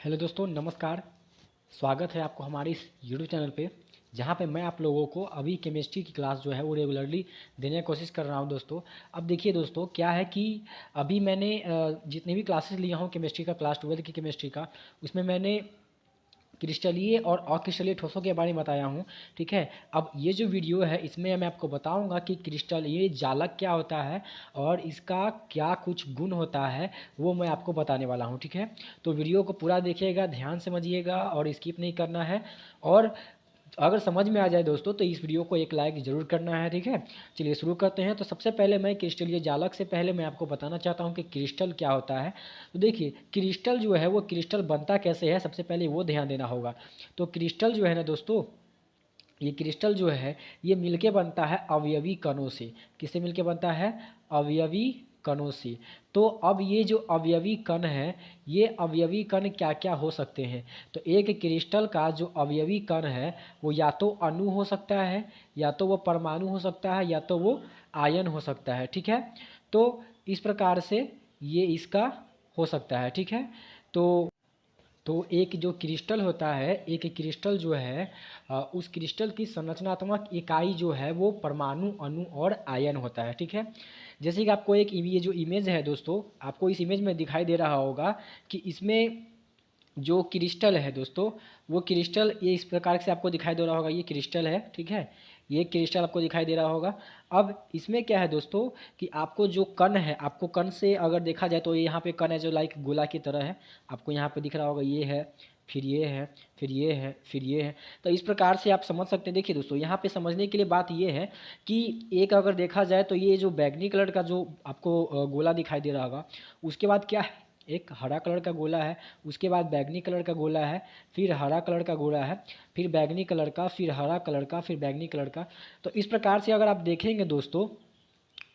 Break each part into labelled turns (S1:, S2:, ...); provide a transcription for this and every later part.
S1: Hello दोस्तों, नमस्कार। स्वागत है आपको हमारे इस यूट्यूब चैनल पे, जहाँ पे मैं आप लोगों को अभी केमिस्ट्री की क्लास जो है वो रेगुलरली देने की कोशिश कर रहा हूँ दोस्तों। अब देखिए दोस्तों, क्या है कि अभी मैंने जितने भी क्लासेस लिया हूँ केमिस्ट्री का, क्लास 12 की केमिस्ट्री का, उसमें मैंने क्रिस्टलीय और अक्रिस्टलीय ठोसों के बारे में बताया हूँ। ठीक है, अब ये जो वीडियो है इसमें मैं आपको बताऊंगा कि क्रिस्टलीय जालक क्या होता है और इसका क्या कुछ गुण होता है, वो मैं आपको बताने वाला हूँ। ठीक है, तो वीडियो को पूरा देखिएगा, ध्यान समझिएगा और स्किप नहीं करना है। और अगर समझ में आ जाए दोस्तों तो इस वीडियो को एक लाइक ज़रूर करना है। ठीक है, चलिए शुरू करते हैं। तो सबसे पहले मैं क्रिस्टलीय जालक से पहले मैं आपको बताना चाहता हूँ कि क्रिस्टल क्या होता है। तो देखिए, क्रिस्टल जो है वो क्रिस्टल बनता कैसे है, सबसे पहले वो ध्यान देना होगा। तो क्रिस्टल जो है ना दोस्तों, ये क्रिस्टल जो है ये मिलके बनता है अवयवी कणों से। किससे मिलके बनता है? अवयवी कणों से। तो अब ये जो अवयवी कण है, ये अवयवी कण क्या क्या हो सकते हैं? तो एक क्रिस्टल का जो अवयवी कण है वो या तो अणु हो सकता है, या तो वो परमाणु हो सकता है, या तो वो आयन हो सकता है। ठीक है, तो इस प्रकार से ये इसका हो सकता है। ठीक है, तो एक जो क्रिस्टल होता है, एक क्रिस्टल जो है उस क्रिस्टल की संरचनात्मक इकाई जो है वो परमाणु, अणु और आयन होता है। ठीक है, जैसे कि आपको एक ये जो इमेज है दोस्तों, आपको इस इमेज में दिखाई दे रहा होगा कि इसमें जो क्रिस्टल है दोस्तों, वो क्रिस्टल ये इस प्रकार से आपको दिखाई दे रहा होगा। ये क्रिस्टल है, ठीक है, ये क्रिस्टल आपको दिखाई दे रहा होगा। अब इसमें क्या है दोस्तों कि आपको जो कण है, आपको कण से अगर देखा जाए तो ये यहाँ पे कण है जो लाइक गोला की तरह है। आपको यहाँ पे दिख रहा होगा, ये है, फिर ये है, फिर ये है, फिर ये है। तो इस प्रकार से आप समझ सकते हैं। देखिए दोस्तों, यहाँ पे समझने के लिए बात ये है कि एक अगर देखा जाए तो ये जो बैगनी कलर का जो आपको गोला दिखाई दे रहा होगा, उसके बाद क्या है, एक हरा कलर का गोला है, उसके बाद बैगनी कलर का गोला है, फिर हरा कलर का गोला है, फिर बैगनी कलर का, फिर हरा कलर का, फिर बैगनी कलर का। तो इस प्रकार से अगर आप देखेंगे दोस्तों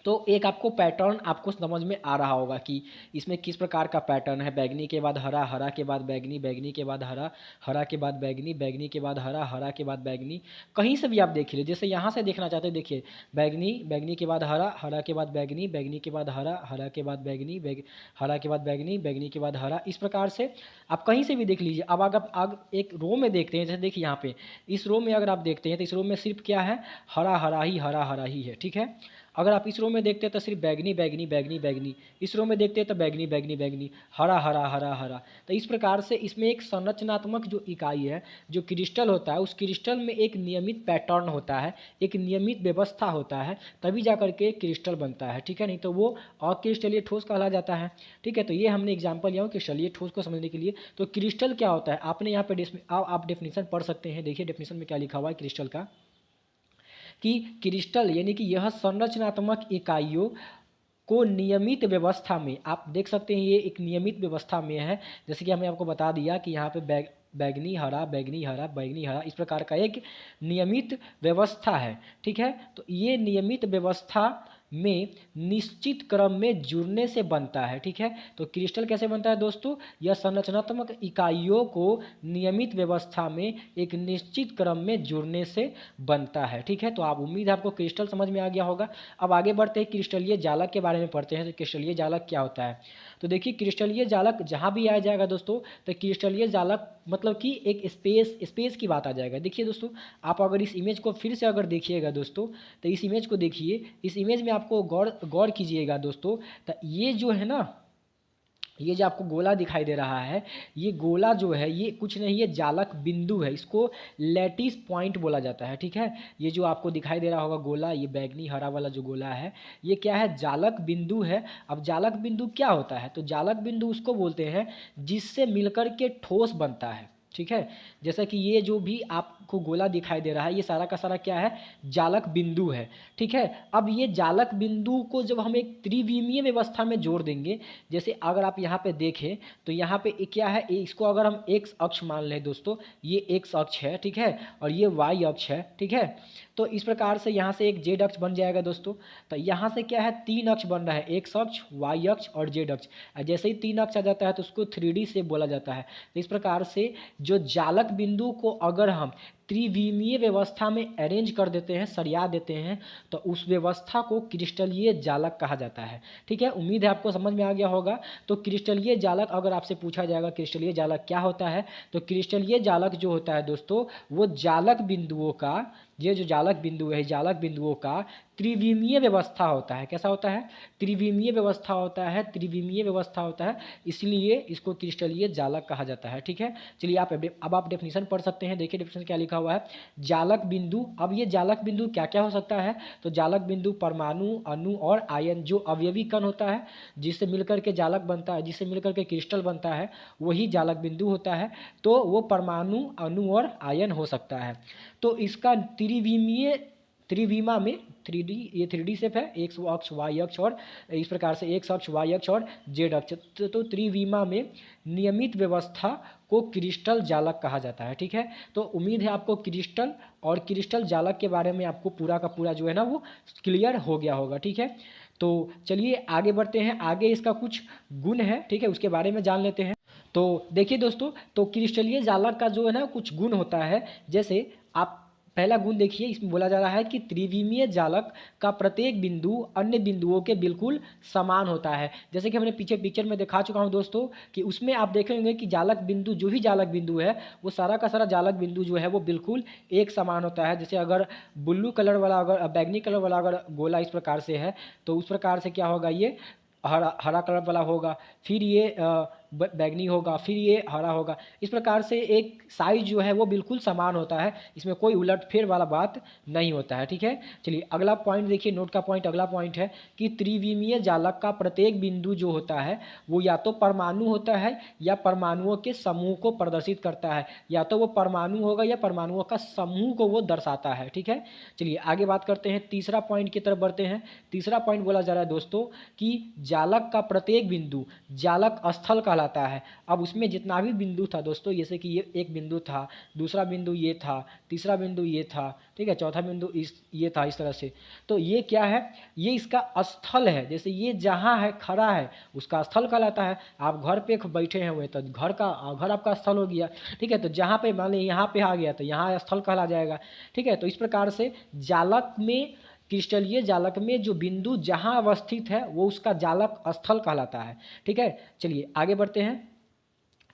S1: तो एक आपको पैटर्न आपको समझ में आ रहा होगा कि इसमें किस प्रकार का पैटर्न है। बैगनी के बाद हरा, हरा के बाद बैगनी, बैगनी के बाद हरा, हरा के बाद बैगनी, बैगनी के बाद हरा, हरा के बाद बैगनी। कहीं से भी आप देख लीजिए, जैसे यहाँ से देखना चाहते हैं, देखिए बैगनी, बैगनी के बाद हरा, हरा के बाद बैगनी, बैगनी के बाद हरा, हरा के बाद बैगनी, हरा के बाद बैगनी, बैगनी के बाद हरा। इस प्रकार से आप कहीं से भी देख लीजिए। अब अगर आप एक रो में देखते हैं, जैसे देखिए यहाँ पे इस रो में अगर आप देखते हैं तो इस रो में सिर्फ क्या है, हरा हरा ही, हरा हरा ही है। ठीक है, अगर आप इस रो में देखते हैं तो सिर्फ बैगनी बैगनी बैगनी बैगनी, इस रो में देखते हैं तो बैगनी बैगनी बैगनी, हरा हरा हरा हरा। तो इस प्रकार से इसमें एक संरचनात्मक जो इकाई है, जो क्रिस्टल होता है, उस क्रिस्टल में एक नियमित पैटर्न होता है, एक नियमित व्यवस्था होता है, तभी जा करके क्रिस्टल बनता है। ठीक है, नहीं तो वो अक्रिस्टलीय ठोस कहला जाता है। ठीक है, तो ये हमने एग्जाम्पल लिया हो क्रिस्टलीय ठोस को समझने के लिए। तो क्रिस्टल क्या होता है, आपने यहाँ पे आप डेफिनेशन पढ़ सकते हैं। देखिए डेफिनेशन में क्या लिखा हुआ है क्रिस्टल का, कि क्रिस्टल यानी कि यह संरचनात्मक इकाइयों को नियमित व्यवस्था में, आप देख सकते हैं ये एक नियमित व्यवस्था में है। जैसे कि हमने आपको बता दिया कि यहाँ पे बैगनी हरा, बैगनी हरा, बैगनी हरा, इस प्रकार का एक नियमित व्यवस्था है। ठीक है, तो ये नियमित व्यवस्था में निश्चित क्रम में जुड़ने से बनता है। ठीक है, तो क्रिस्टल कैसे बनता है दोस्तों, यह संरचनात्मक इकाइयों को नियमित व्यवस्था में एक निश्चित क्रम में जुड़ने से बनता है। ठीक है, तो आप उम्मीद है आपको क्रिस्टल समझ में आ गया होगा। अब आगे बढ़ते हैं, क्रिस्टलीय जालक के बारे में पढ़ते हैं। तो क्रिस्टलीय जालक क्या होता है? तो देखिए, क्रिस्टलीय जालक जहाँ भी आ जाएगा दोस्तों, तो क्रिस्टलीय जालक मतलब कि एक स्पेस की बात आ जाएगा। देखिए दोस्तों, आप अगर इस इमेज को फिर से अगर देखिएगा दोस्तों, तो इस इमेज को देखिए, इस इमेज में आपको गौर गौर कीजिएगा दोस्तों। तो ये जो है ना, ये जो आपको गोला दिखाई दे रहा है, ये गोला जो है ये कुछ नहीं है, जालक बिंदु है। इसको लैटिस पॉइंट बोला जाता है। ठीक है, ये जो आपको दिखाई दे रहा होगा गोला, ये बैगनी हरा वाला जो गोला है, ये क्या है, जालक बिंदु है। अब जालक बिंदु क्या होता है? तो जालक बिंदु उसको बोलते हैं जिससे मिलकर के ठोस बनता है। ठीक है, जैसा कि ये जो भी आपको गोला दिखाई दे रहा है, ये सारा का सारा क्या है, जालक बिंदु है। ठीक है, अब ये जालक बिंदु को जब हम एक त्रिविमीय व्यवस्था में जोड़ देंगे, जैसे अगर आप यहाँ पे देखें तो यहाँ पे क्या है, इसको अगर हम एक्स अक्ष मान लें दोस्तों, ये एक्स अक्ष है। ठीक है, और ये वाई अक्ष है। ठीक है, तो इस प्रकार से यहाँ से एक जेड अक्ष बन जाएगा दोस्तों। तो यहाँ से क्या है, तीन अक्ष बन रहा है, एक्स अक्ष, वाई अक्ष और जेड अक्ष। जैसे ही तीन अक्ष आ जाता है तो उसको 3D से बोला जाता है। तो इस प्रकार से जो जालक बिंदु को अगर हम त्रिविमीय व्यवस्था में अरेंज कर देते हैं, सरिया देते हैं, तो उस व्यवस्था को क्रिस्टलीय जालक कहा जाता है। ठीक है, उम्मीद है आपको समझ में आ गया होगा। तो क्रिस्टलीय जालक अगर आपसे पूछा जाएगा क्रिस्टलीय जालक क्या होता है, तो क्रिस्टलीय जालक जो होता है दोस्तों, वो जालक बिंदुओं का, ये जो जालक बिंदु है, जालक बिंदुओं का त्रिविमीय व्यवस्था होता है। कैसा होता है? त्रिविमीय व्यवस्था होता है, त्रिविमीय व्यवस्था होता है, इसलिए इसको क्रिस्टलीय जालक कहा जाता है। ठीक है, चलिए अब आप डेफिनेशन पढ़ सकते हैं। देखिए डेफिनेशन क्या लिखा हुआ है, जालक बिंदु। अब ये जालक बिंदु क्या क्या हो सकता है, तो जालक बिंदु परमाणु, अणु और आयन, जो अवयवी कण होता है जिससे मिलकर के जालक बनता है, जिससे मिलकर के क्रिस्टल बनता है, वही जालक बिंदु होता है। तो वो परमाणु, अणु और आयन हो सकता है। तो इसका त्रिविमा में 3D, ये 3D शेप है, एक्स अक्ष, वाई अक्ष और इस प्रकार से एक्स अक्ष, वाई अक्ष और जेड अक्ष। तो त्रिविमा में नियमित व्यवस्था को क्रिस्टल जालक कहा जाता है। ठीक है, तो उम्मीद है आपको क्रिस्टल और क्रिस्टल जालक के बारे में आपको पूरा का पूरा जो है ना वो क्लियर हो गया होगा। ठीक है, तो चलिए आगे बढ़ते हैं। आगे इसका कुछ गुण है, ठीक है, उसके बारे में जान लेते हैं। तो देखिए दोस्तों, तो क्रिस्टलीय जालक का जो है ना कुछ गुण होता है। जैसे आप पहला गुण देखिए, इसमें बोला जा रहा है कि त्रिविमीय जालक का प्रत्येक बिंदु अन्य बिंदुओं के बिल्कुल समान होता है। जैसे कि हमने पीछे पिक्चर में दिखा चुका हूं दोस्तों, कि उसमें आप देखेंगे कि जालक बिंदु, जो भी जालक बिंदु है, वो सारा का सारा जालक बिंदु जो है वो बिल्कुल एक समान होता है। जैसे अगर ब्लू कलर वाला, अगर बैगनी कलर वाला अगर गोला इस प्रकार से है, तो उस प्रकार से क्या होगा, ये हरा कलर वाला होगा, फिर ये बैगनी होगा, फिर ये हरा होगा। इस प्रकार से एक साइज जो है वो बिल्कुल समान होता है, इसमें कोई उलटफेर वाला बात नहीं होता है। ठीक है, चलिए अगला पॉइंट देखिए, नोट का पॉइंट, अगला पॉइंट है कि त्रिविमीय जालक का प्रत्येक बिंदु जो होता है वो या तो परमाणु होता है या परमाणुओं के समूह को प्रदर्शित करता है, या तो वो परमाणु होगा या परमाणुओं का समूह को वो दर्शाता है। ठीक है, चलिए आगे बात करते हैं, तीसरा पॉइंट की तरफ बढ़ते हैं। तीसरा पॉइंट बोला जा रहा है दोस्तों कि जालक का प्रत्येक बिंदु जालक स्थल कहलाता है। अब उसमें जितना भी बिंदु था दोस्तों, जैसे कि ये एक बिंदु था, दूसरा बिंदु ये था, तीसरा बिंदु ये था, ठीक है, चौथा बिंदु ये था, इस तरह से। तो ये क्या है, ये इसका स्थल है। जैसे ये जहाँ है, खड़ा है, उसका स्थल कहलाता है। आप घर पे बैठे हैं हुए, तो घर आपका स्थल हो गया। ठीक है, तो जहाँ पे मान लीजिए यहाँ पे आ गया, तो यहाँ स्थल कहला जाएगा। ठीक है, तो इस प्रकार से जालक में, क्रिस्टलीय जालक में जो बिंदु जहां अवस्थित है वो उसका जालक स्थल कहलाता है। ठीक है, चलिए आगे बढ़ते हैं।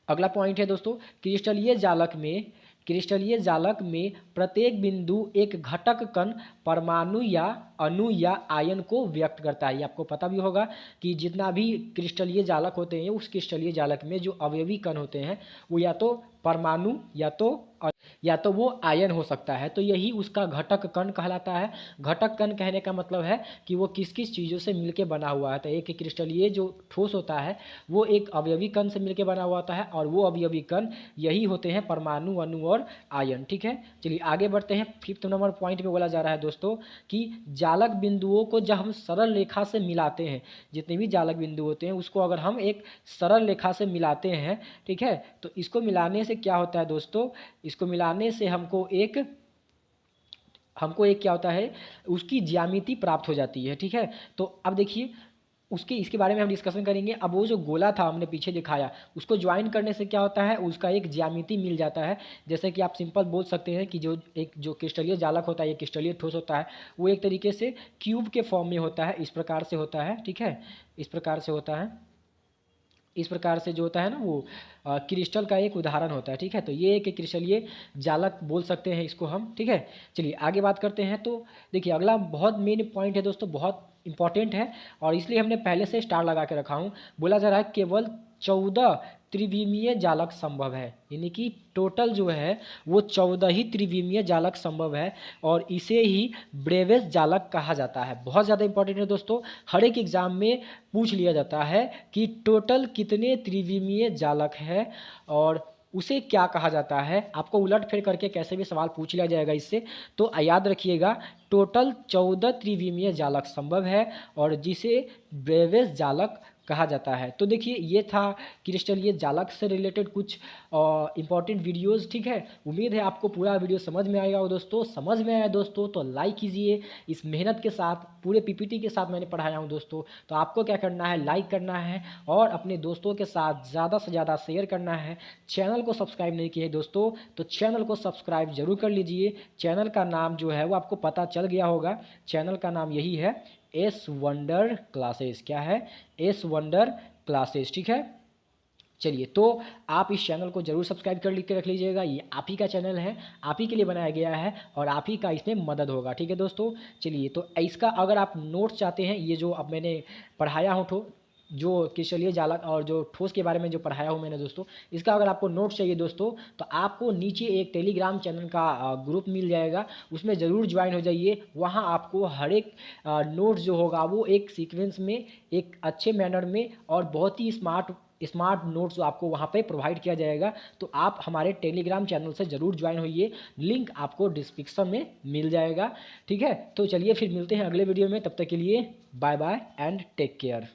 S1: अगला पॉइंट है दोस्तों, क्रिस्टलीय जालक में प्रत्येक बिंदु एक घटक कण, परमाणु या अणु या आयन को व्यक्त करता है। ये आपको पता भी होगा कि जितना भी क्रिस्टलीय जालक होते हैं, उस क्रिस्टलीय जालक में जो अवयवी कण होते हैं वो या तो परमाणु या तो वो आयन हो सकता है। तो यही उसका घटक कण कहलाता है। घटक कण कहने का मतलब है कि वो किस किस चीज़ों से मिलके बना हुआ है। तो एक क्रिस्टलीय जो ठोस होता है वो एक अवयवी कण से मिलके बना हुआ होता है, और वो अवयवी कण यही होते हैं परमाणु, अणु और आयन। ठीक है, चलिए आगे बढ़ते हैं। 5th नंबर पॉइंट में बोला जा रहा है दोस्तों कि जालक बिंदुओं को जब हम सरल रेखा से मिलाते हैं, जितने भी जालक बिंदु होते हैं उसको अगर हम एक सरल रेखा से मिलाते हैं, ठीक है, तो इसको मिलाने से क्या होता है दोस्तों, इसको मिलाने से हमको एक क्या होता है, उसकी ज्यामिति प्राप्त हो जाती है। ठीक है, तो अब देखिए इसके बारे में हम डिस्कशन करेंगे। अब वो जो गोला था हमने पीछे दिखाया, उसको ज्वाइन करने से क्या होता है, उसका एक ज्यामिति मिल जाता है। जैसे कि आप सिंपल बोल सकते हैं कि जो क्रिस्टलीय जालक होता है, ये क्रिस्टलीय ठोस होता है, वो एक तरीके से क्यूब के फॉर्म में होता है, इस प्रकार से होता है। ठीक है, इस प्रकार से होता है, इस प्रकार से जो होता है ना वो क्रिस्टल का एक उदाहरण होता है। ठीक है, तो ये एक क्रिस्टलीय जालक बोल सकते हैं इसको हम। ठीक है, चलिए आगे बात करते हैं। तो देखिए अगला बहुत मेन पॉइंट है दोस्तों, बहुत इंपॉर्टेंट है, और इसलिए हमने पहले से स्टार लगा के रखा हूँ। बोला जा रहा है केवल 14 त्रिविमीय जालक संभव है, यानी कि टोटल जो है वो 14 ही त्रिविमीय जालक संभव है, और इसे ही ब्रेवेस जालक कहा जाता है। बहुत ज़्यादा इंपॉर्टेंट है दोस्तों, हर एक एग्जाम में पूछ लिया जाता है कि टोटल कितने त्रिविमीय जालक है और उसे क्या कहा जाता है। आपको उलट फेर करके कैसे भी सवाल पूछ लिया जाएगा इससे, तो याद रखिएगा टोटल 14 त्रिविमीय जालक संभव है और जिसे ब्रेवेस जालक कहा जाता है। तो देखिए ये था क्रिस्टलीय जालक से रिलेटेड कुछ इंपॉर्टेंट वीडियोस, ठीक है। उम्मीद है आपको पूरा वीडियो समझ में आएगा। और दोस्तों समझ में आया दोस्तों तो लाइक कीजिए। इस मेहनत के साथ पूरे पीपीटी के साथ मैंने पढ़ाया हूँ दोस्तों, तो आपको क्या करना है, लाइक करना है और अपने दोस्तों के साथ ज़्यादा से ज़्यादा शेयर करना है। चैनल को सब्सक्राइब नहीं किए दोस्तों तो चैनल को सब्सक्राइब जरूर कर लीजिए। चैनल का नाम जो है वो आपको पता चल गया होगा, चैनल का नाम यही है एस वंडर क्लासेस। क्या है, एस वंडर क्लासेस, ठीक है। चलिए तो आप इस चैनल को जरूर सब्सक्राइब कर लिख के रख लीजिएगा। ये आप ही का चैनल है, आप ही के लिए बनाया गया है और आप ही का इसमें मदद होगा, ठीक है दोस्तों। चलिए तो इसका अगर आप नोट्स चाहते हैं, ये जो अब मैंने पढ़ाया हूँ जो क्रिस्टलीय जालक और जो ठोस के बारे में जो पढ़ाया हूँ मैंने दोस्तों, इसका अगर आपको नोट्स चाहिए दोस्तों तो आपको नीचे एक टेलीग्राम चैनल का ग्रुप मिल जाएगा, उसमें ज़रूर ज्वाइन हो जाइए। वहाँ आपको हर एक नोट्स जो होगा वो एक सीक्वेंस में, एक अच्छे मैनर में और बहुत ही स्मार्ट नोट्स आपको वहाँ पे प्रोवाइड किया जाएगा। तो आप हमारे टेलीग्राम चैनल से ज़रूर ज्वाइन होइए, लिंक आपको डिस्क्रिप्शन में मिल जाएगा, ठीक है। तो चलिए फिर मिलते हैं अगले वीडियो में, तब तक के लिए bye bye and take care.